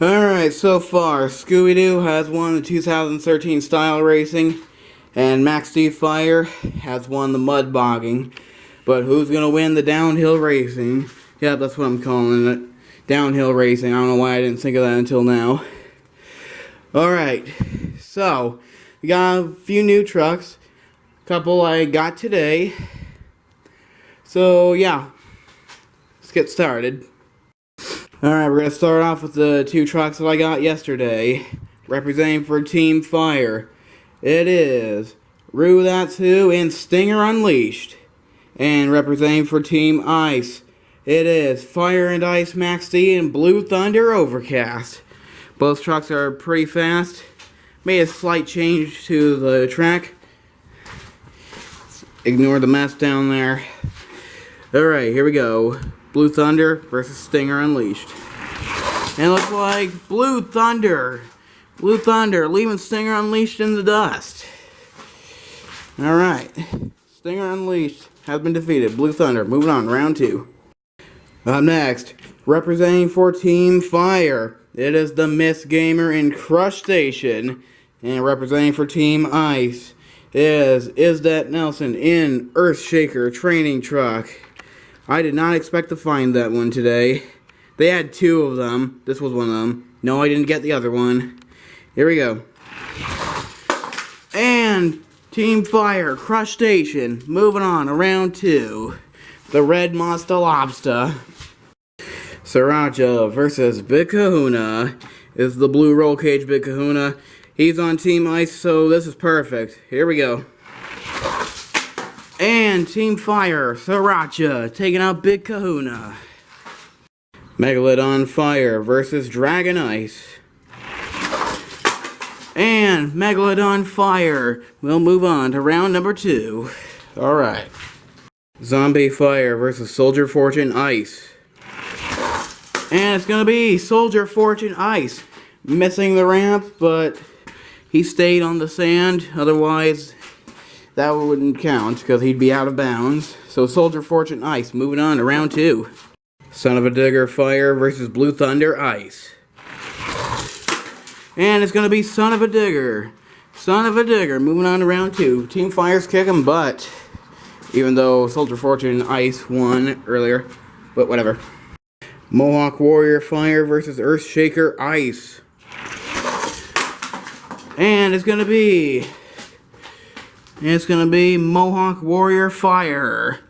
Alright, so far, Scooby-Doo has won the 2013 style racing, and Max D Fire has won the mud bogging. But who's going to win the downhill racing? Yeah, that's what I'm calling it. Downhill racing. I don't know why I didn't think of that until now. Alright, so, we got a few new trucks. A couple I got today. So, yeah. Let's get started. Alright, we're going to start off with the two trucks that I got yesterday. Representing for Team Fire. It is Rue That's Who and Stinger Unleashed. And representing for Team Ice. It is Fire and Ice Max D and Blue Thunder Overcast. Both trucks are pretty fast. Made a slight change to the track. Ignore the mess down there. Alright, here we go. Blue Thunder versus Stinger Unleashed. And it looks like Blue Thunder leaving Stinger Unleashed in the dust. Alright. Stinger Unleashed has been defeated. Blue Thunder, moving on, round 2. Up next, representing for Team Fire, it is the Miss Gamer in Crush Station. And representing for Team Ice is that Nelson in Earthshaker Training Truck. I did not expect to find that one today. They had two of them. This was one of them. No, I didn't get the other one. Here we go. And Team Fire, Crush Station. Moving on to round 2. The Red Mazda Lobster. Sriracha versus Big Kahuna. Is the blue roll cage Big Kahuna. He's on Team Ice, so this is perfect. Here we go. And Team Fire, Sriracha, taking out Big Kahuna. Megalodon Fire versus Dragon Ice. And Megalodon Fire will move on to round number 2. Alright. Zombie Fire versus Soldier Fortune Ice. And it's gonna be Soldier Fortune Ice. Missing the ramp, but he stayed on the sand. Otherwise, that wouldn't count because he'd be out of bounds. So Soldier Fortune Ice moving on to round 2. Son of a Digger Fire versus Blue Thunder Ice. And it's going to be Son of a Digger. Son of a Digger moving on to round 2. Team Fire's kicking butt. Even though Soldier Fortune Ice won earlier. But whatever. Mohawk Warrior Fire versus Earthshaker Ice. And it's going to be Mohawk Warrior Fire.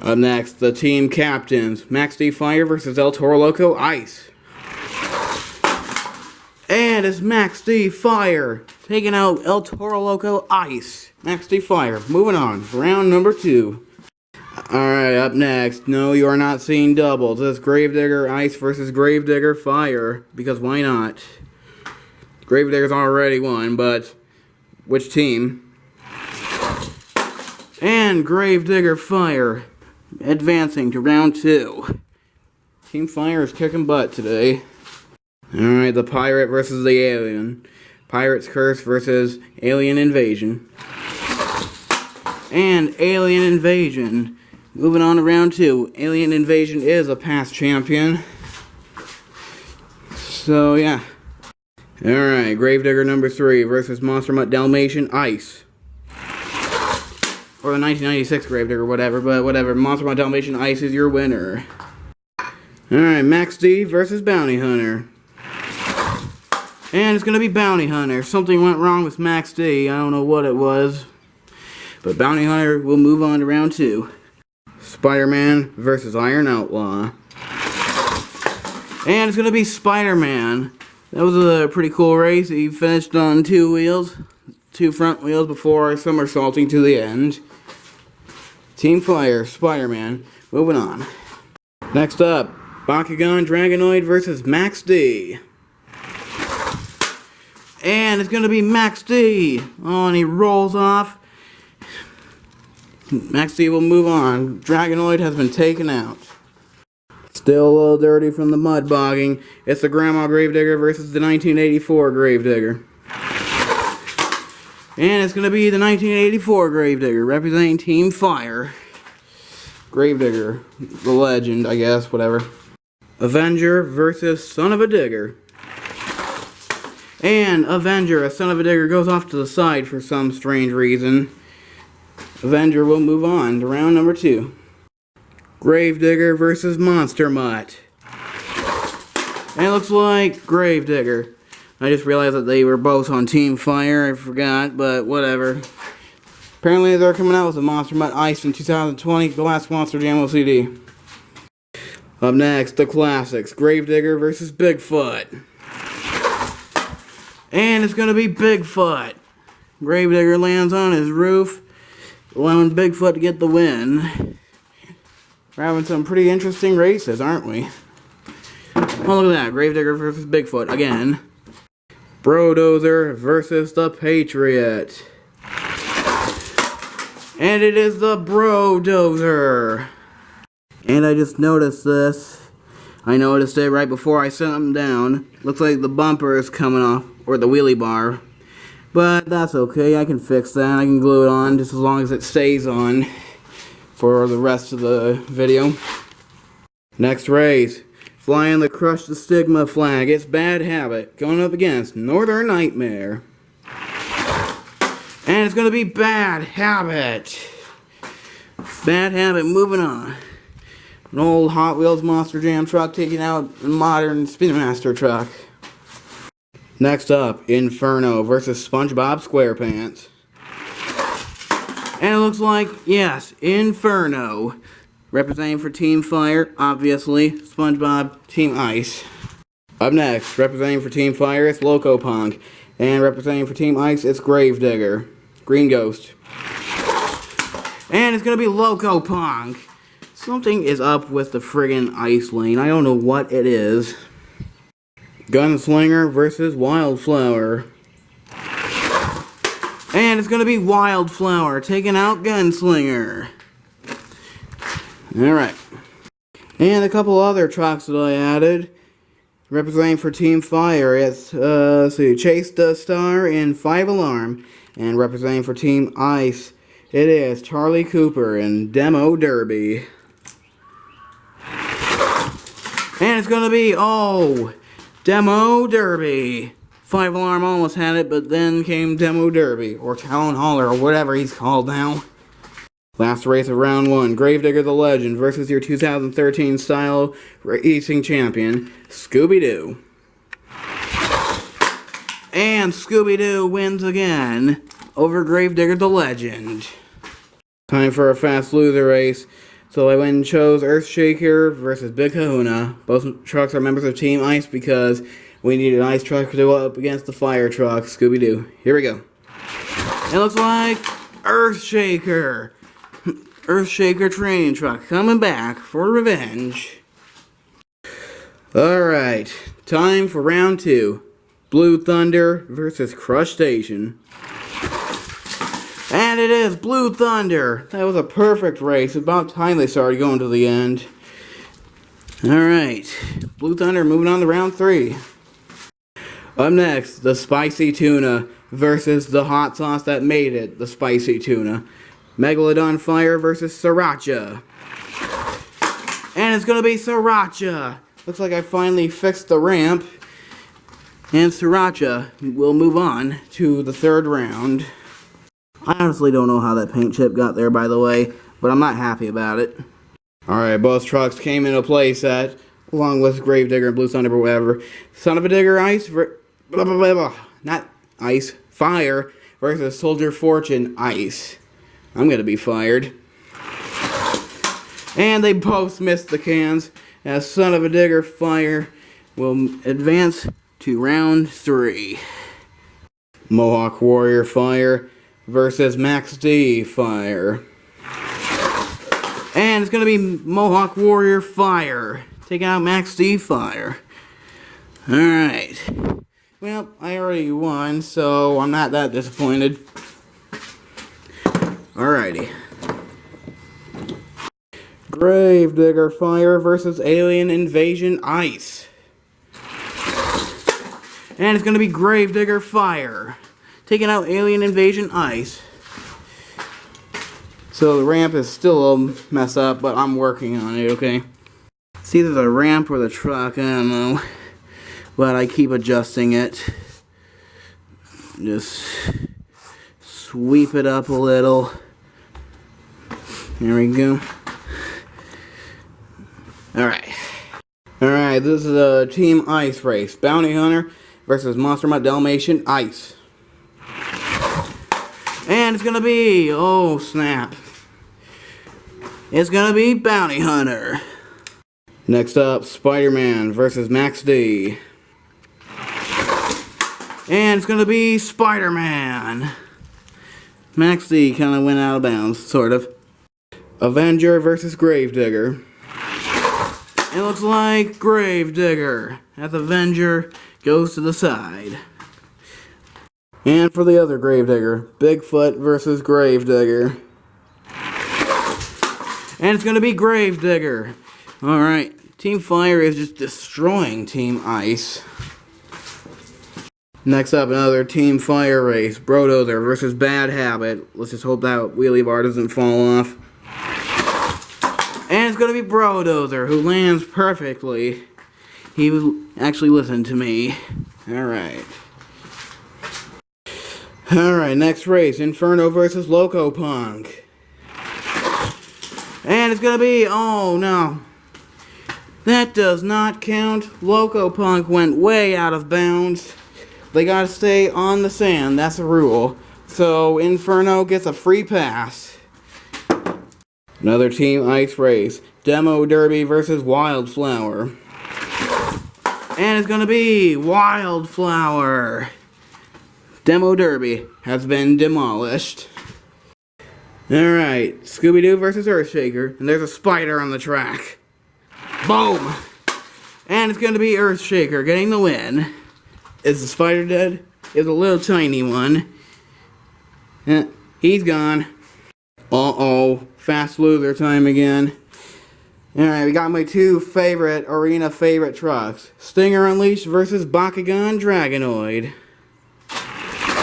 Up next, the team captains. Max D Fire versus El Toro Loco Ice. And it's Max D Fire taking out El Toro Loco Ice. Max D Fire. Moving on. Round number 2. Alright, up next. No, you are not seeing doubles. This is Gravedigger Ice versus Gravedigger Fire. Because why not? Gravedigger's already won, but which team? And Gravedigger Fire advancing to round 2. Team Fire is kicking butt today. Alright, the Pirate versus the Alien. Pirate's Curse versus Alien Invasion. And Alien Invasion. Moving on to round 2. Alien Invasion is a past champion. So, yeah. Alright, Gravedigger number 3 versus Monster Mutt Dalmatian Ice. Or the 1996 Gravedigger, whatever, but whatever. Monster Mutt Dalmatian Ice is your winner. Alright, Max D versus Bounty Hunter. And it's going to be Bounty Hunter. Something went wrong with Max D. I don't know what it was. But Bounty Hunter will move on to round 2. Spider-Man versus Iron Outlaw. And it's going to be Spider-Man. That was a pretty cool race. He finished on 2 wheels. 2 front wheels before somersaulting to the end. Team Fire, Spider-Man, moving on. Next up, Bakugan Dragonoid versus Max D. And it's going to be Max D. Oh, and he rolls off. Max D will move on. Dragonoid has been taken out. Still a little dirty from the mud bogging. It's the Grandma Gravedigger versus the 1984 Gravedigger. And it's going to be the 1984 Gravedigger, representing Team Fire. Gravedigger, the legend, I guess, whatever. Avenger versus Son of a Digger. And Avenger, a Son of a Digger, goes off to the side for some strange reason. Avenger will move on to round number 2. Gravedigger versus Monster Mutt. And it looks like Gravedigger. I just realized that they were both on Team Fire. I forgot, but whatever. Apparently they're coming out with a Monster Mutt Ice in 2020, the last Monster Jam LCD. Up next, the classics. Gravedigger versus Bigfoot. And it's going to be Bigfoot. Gravedigger lands on his roof, allowing Bigfoot to get the win. We're having some pretty interesting races, aren't we? Oh, look at that. Gravedigger versus Bigfoot again. Brodozer versus the Patriot. And it is the Brodozer. And I just noticed this. I noticed it right before I sent them down. Looks like the bumper is coming off, or the wheelie bar. But that's okay, I can fix that. I can glue it on just as long as it stays on for the rest of the video. Next race. Flying the Crush the Stigma flag. It's Bad Habit going up against Northern Nightmare. And it's going to be Bad Habit. Bad Habit moving on. An old Hot Wheels Monster Jam truck taking out a modern Spin Master truck. Next up, Inferno versus SpongeBob SquarePants. And it looks like, yes, Inferno. Representing for Team Fire, obviously, SpongeBob, Team Ice. Up next, representing for Team Fire, it's Loco Punk. And representing for Team Ice, it's Gravedigger. Green Ghost. And it's going to be Loco Punk. Something is up with the friggin' ice lane. I don't know what it is. Gunslinger versus Wildflower. And it's going to be Wildflower taking out Gunslinger. Alright. And a couple other trucks that I added. Representing for Team Fire, it's Chase the Star and 5 Alarm. And representing for Team Ice, it is Charlie Cooper and Demo Derby. And it's going to be, Demo Derby. 5 Alarm almost had it, but then came Demo Derby, or Town Hauler, or whatever he's called now. Last race of round 1, Gravedigger the Legend versus your 2013 style racing champion, Scooby-Doo. And Scooby-Doo wins again over Gravedigger the Legend. Time for a fast loser race. So I went and chose Earthshaker versus Big Kahuna. Both trucks are members of Team Ice because we need an ice truck to go up against the fire truck, Scooby-Doo. Here we go. It looks like Earthshaker. Earthshaker train truck coming back for revenge. Alright, time for round 2. Blue Thunder versus Crush Station. And it is Blue Thunder. That was a perfect race. About time they started going to the end. Alright, Blue Thunder moving on to round 3. Up next, the Spicy Tuna versus the hot sauce that made it, the Spicy Tuna. Megalodon Fire versus Sriracha. And it's going to be Sriracha. Looks like I finally fixed the ramp. And Sriracha will move on to the 3rd round. I honestly don't know how that paint chip got there, by the way, but I'm not happy about it. Alright, both trucks came in a play set, along with Gravedigger and Blue Thunder or whatever. Son of a Digger Ice, not Ice, Fire versus Soldier Fortune Ice. I'm gonna be fired. And they both missed the cans, as Son of a Digger Fire will advance to round 3. Mohawk Warrior Fire versus Max D Fire. And it's gonna be Mohawk Warrior Fire taking out Max D Fire. Alright. Well, I already won, so I'm not that disappointed. Alrighty. Gravedigger Fire versus Alien Invasion Ice. And it's gonna be Gravedigger Fire taking out Alien Invasion Ice. So the ramp is still a mess up, but I'm working on it, okay? It's either the ramp or the truck, I don't know. But I keep adjusting it. Just sweep it up a little. There we go. Alright. Alright, this is a Team Ice race. Bounty Hunter versus Monster Mutt Dalmatian Ice. And it's gonna be, oh snap. It's gonna be Bounty Hunter. Next up, Spider-Man versus Max D. And it's gonna be Spider-Man. Max D kind of went out of bounds, sort of. Avenger versus Gravedigger. It looks like Gravedigger, as Avenger goes to the side. And for the other Gravedigger, Bigfoot versus Gravedigger. And it's gonna be Gravedigger. Alright, Team Fire is just destroying Team Ice. Next up, another Team Fire race. Brodozer versus Bad Habit. Let's just hope that wheelie bar doesn't fall off. And it's gonna be Brodozer, who lands perfectly. He actually listened to me. Alright. Alright, next race. Inferno versus Loco Punk. And it's gonna be, oh no. That does not count. Loco Punk went way out of bounds. They gotta stay on the sand, that's a rule. So Inferno gets a free pass. Another Team Ice race. Demo Derby versus Wildflower. And it's gonna be Wildflower. Demo Derby has been demolished. Alright, Scooby-Doo versus Earthshaker. And there's a spider on the track. Boom! And it's gonna be Earthshaker getting the win. Is the spider dead? It's a little tiny one. He's gone. Uh-oh. Fast loser time again. Alright, we got my two arena favorite trucks. Stinger Unleashed versus Bakugan Dragonoid.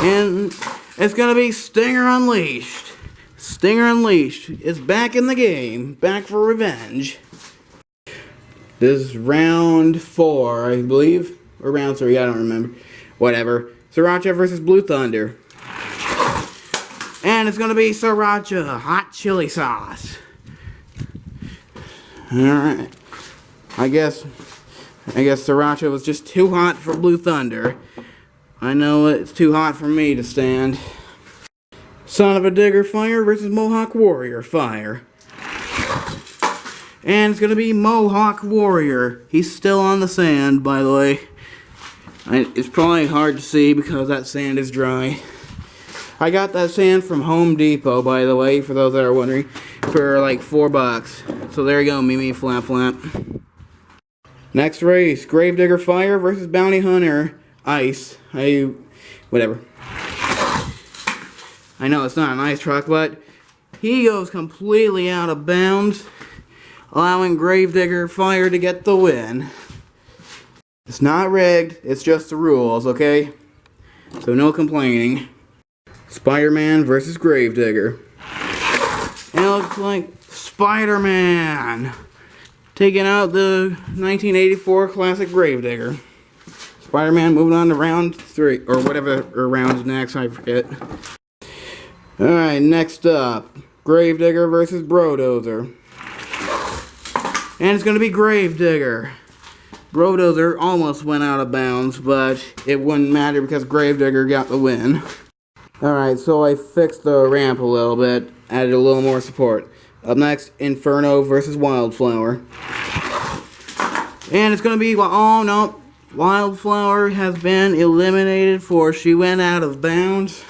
And it's gonna be Stinger Unleashed. Stinger Unleashed is back in the game. Back for revenge. This is round 4, I believe. Or round 3, I don't remember. Whatever. Sriracha versus Blue Thunder. And it's gonna be Sriracha hot chili sauce. Alright. I guess Sriracha was just too hot for Blue Thunder. I know it's too hot for me to stand. Son of a Digger Fire versus Mohawk Warrior Fire. And it's gonna be Mohawk Warrior. He's still on the sand, by the way. It's probably hard to see because that sand is dry. I got that sand from Home Depot, by the way, for those that are wondering, for like $4. So there you go, Mimi Flap Flap. Next race, Gravedigger Fire versus Bounty Hunter Ice. Whatever. I know it's not an ice truck, but he goes completely out of bounds, allowing Gravedigger Fire to get the win. It's not rigged, it's just the rules, okay? So no complaining. Spider-Man versus Gravedigger. And it looks like Spider-Man taking out the 1984 classic Gravedigger. Spider-Man moving on to round 3, or whatever round's next, I forget. Alright, next up, Gravedigger versus Brodozer. And it's gonna be Gravedigger. Brodozer almost went out of bounds, but it wouldn't matter because Gravedigger got the win. Alright, so I fixed the ramp a little bit, added a little more support. Up next, Inferno versus Wildflower. And it's gonna be, oh no, Wildflower has been eliminated for she went out of bounds.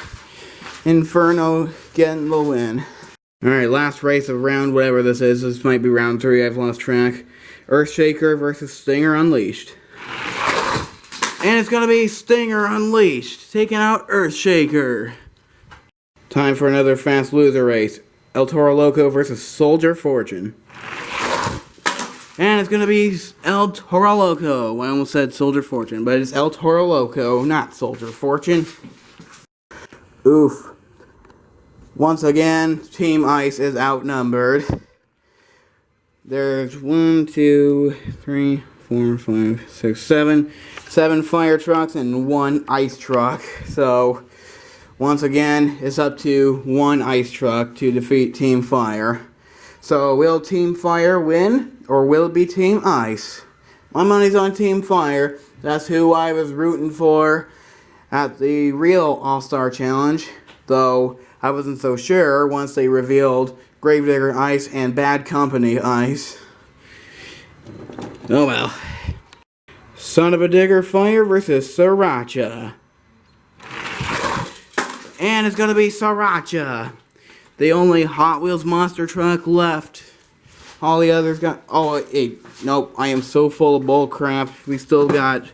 Inferno getting the win. Alright, last race of round whatever this is. This might be round 3, I've lost track. Earthshaker versus Stinger Unleashed. And it's gonna be Stinger Unleashed, taking out Earthshaker. Time for another fast loser race. El Toro Loco versus Soldier Fortune. And it's gonna be El Toro Loco. I almost said Soldier Fortune, but it's El Toro Loco, not Soldier Fortune. Oof. Once again, Team Ice is outnumbered. there's 1, 2, 3, 4, 5, 6, 7. 7 fire trucks and 1 ice truck. So, once again, it's up to 1 ice truck to defeat Team Fire. So, will Team Fire win, or will it be Team Ice? My money's on Team Fire. That's who I was rooting for at the real All-Star Challenge, though I wasn't so sure once they revealed Gravedigger Ice and Bad Company Ice. Oh well. Son of a Digger Fire versus Sriracha. And it's gonna be Sriracha. The only Hot Wheels monster truck left. All the others got... Oh, hey, nope. I am so full of bull crap. We still got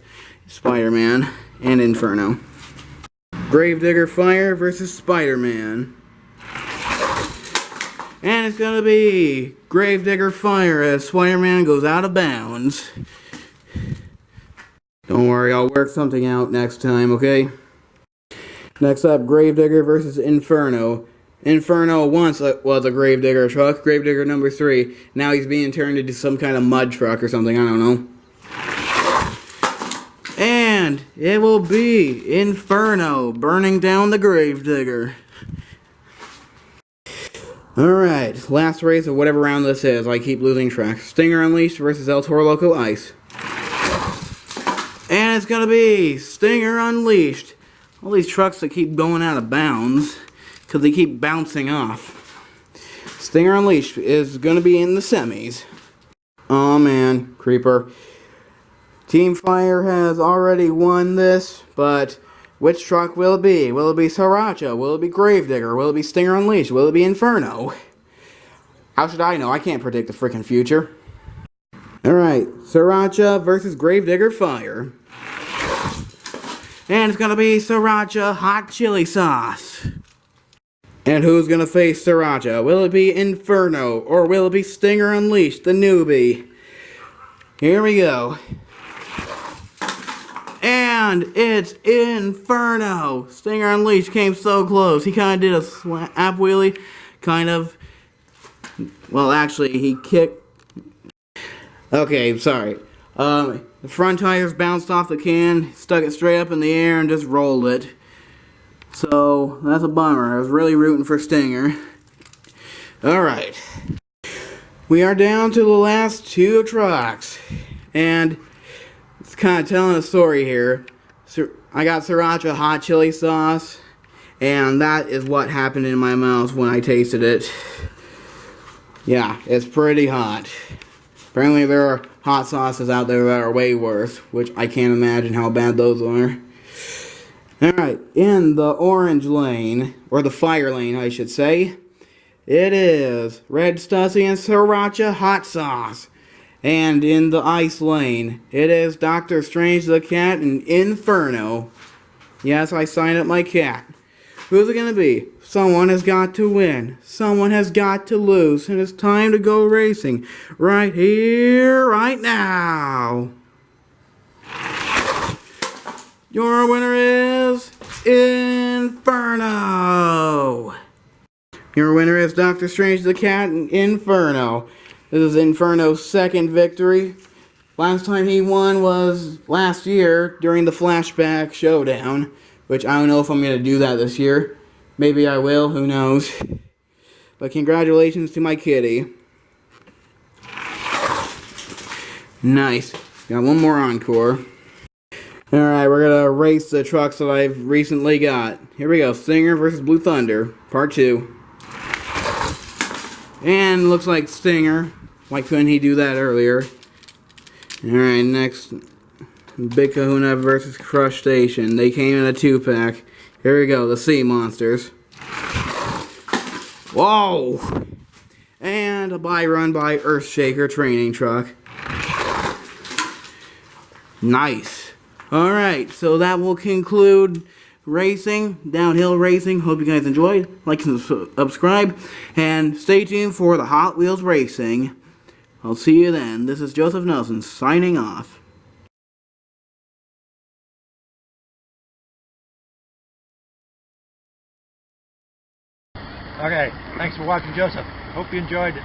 Spider-Man and Inferno. Gravedigger Fire versus Spider-Man. And it's gonna be Gravedigger Fire as Spider-Man goes out of bounds. Don't worry, I'll work something out next time, okay? Next up, Gravedigger versus Inferno. Inferno once was a Gravedigger truck, Gravedigger number 3. Now he's being turned into some kind of mud truck or something, I don't know. And it will be Inferno burning down the Gravedigger. Alright, last race of whatever round this is. I keep losing track. Stinger Unleashed versus El Toro Loco Ice. And it's gonna be Stinger Unleashed. All these trucks that keep going out of bounds because they keep bouncing off. Stinger Unleashed is gonna be in the semis. Oh man, Creeper. Team Fire has already won this, but which truck will it be? Will it be Sriracha? Will it be Gravedigger? Will it be Stinger Unleashed? Will it be Inferno? How should I know? I can't predict the freaking future. Alright, Sriracha versus Gravedigger Fire. And it's gonna be Sriracha Hot Chili Sauce. And who's gonna face Sriracha? Will it be Inferno? Or will it be Stinger Unleashed, the newbie? Here we go. And it's Inferno! Stinger Unleashed came so close. He kind of did a slap wheelie. Kind of. Well, actually, he kicked. Okay, sorry. The front tires bounced off the can, stuck it straight up in the air, and just rolled it. So, that's a bummer. I was really rooting for Stinger. Alright. We are down to the last 2 trucks. And it's kind of telling a story here. I got Sriracha hot chili sauce, and that is what happened in my mouth when I tasted it. Yeah, it's pretty hot. Apparently there are hot sauces out there that are way worse, which I can't imagine how bad those are. Alright, in the orange lane, or the fire lane I should say, it is Red Stussy and Sriracha hot sauce. And in the ice lane, it is Doctor Strange the Cat and Inferno. Yes, I signed up my cat. Who's it gonna be? Someone has got to win. Someone has got to lose. And it's time to go racing. Right here, right now. Your winner is Inferno. Your winner is Doctor Strange the Cat and Inferno. This is Inferno's second victory. Last time he won was last year during the Flashback Showdown, which I don't know if I'm going to do that this year. Maybe I will, who knows. But congratulations to my kitty. Nice. Got one more Encore. Alright, we're going to race the trucks that I've recently got. Here we go. Stinger versus Blue Thunder, Part 2. And looks like Stinger. Why couldn't he do that earlier? Alright, next. Big Kahuna versus Crush Station. They came in a 2-pack. Here we go, the Sea Monsters. Whoa! And a buy run by Earthshaker training truck. Nice. Alright, so that will conclude racing, downhill racing. Hope you guys enjoyed. Like and subscribe. And stay tuned for the Hot Wheels racing. I'll see you then. This is Joseph Nelson signing off. Okay, thanks for watching, Joseph. Hope you enjoyed it.